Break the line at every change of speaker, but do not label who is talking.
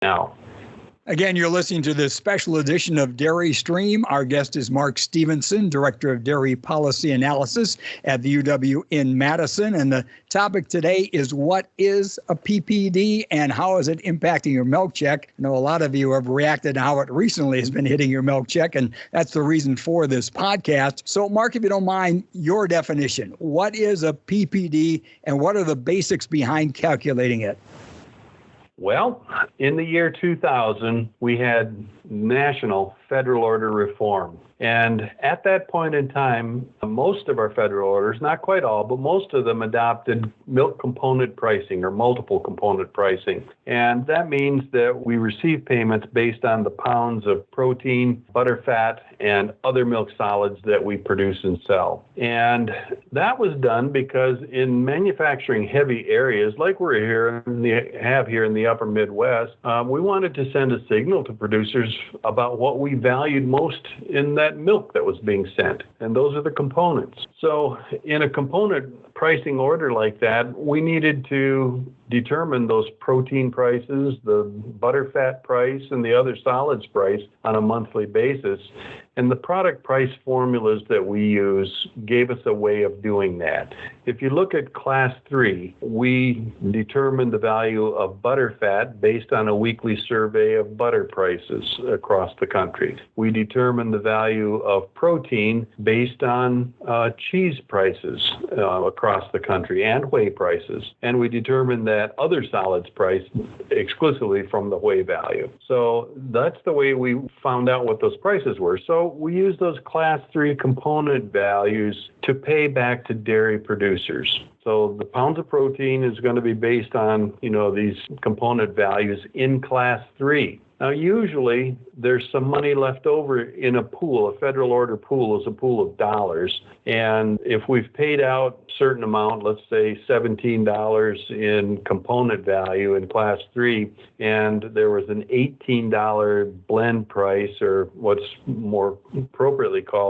now.
Again, you're listening to this special edition of Dairy Stream. Our guest is Mark Stevenson, Director of Dairy Policy Analysis at the UW in Madison. And the topic today is, what is a PPD and how is it impacting your milk check? I know a lot of you have reacted to how it recently has been hitting your milk check, and that's the reason for this podcast. So, Mark, if you don't mind, your definition. What is a PPD and what are the basics behind calculating it?
Well, in the year 2000, we had national federal order reform. And at that point in time, most of our federal orders, not quite all, but most of them adopted milk component pricing or multiple component pricing. And that means that we receive payments based on the pounds of protein, butter, fat, and other milk solids that we produce and sell. And that was done because in manufacturing heavy areas like we have here in the upper Midwest, we wanted to send a signal to producers about what we valued most in that milk that was being sent, and those are the components. So in a component pricing order like that, we needed to determine those protein prices, the butter fat price, and the other solids price on a monthly basis. And the product price formulas that we use gave us a way of doing that. If you look at Class 3, we determined the value of butter fat based on a weekly survey of butter prices across the country. We determined the value of protein based on cheese prices across the country and whey prices. And we determined that other solids price exclusively from the whey value. So that's the way we found out what those prices were. So we use those Class 3 component values to pay back to dairy producers. So the pounds of protein is going to be based on, these component values in Class 3. Now, usually there's some money left over in a pool. A federal order pool is a pool of dollars. And if we've paid out a certain amount, let's say $17 in component value in Class 3, and there was an $18 blend price, or what's more appropriately called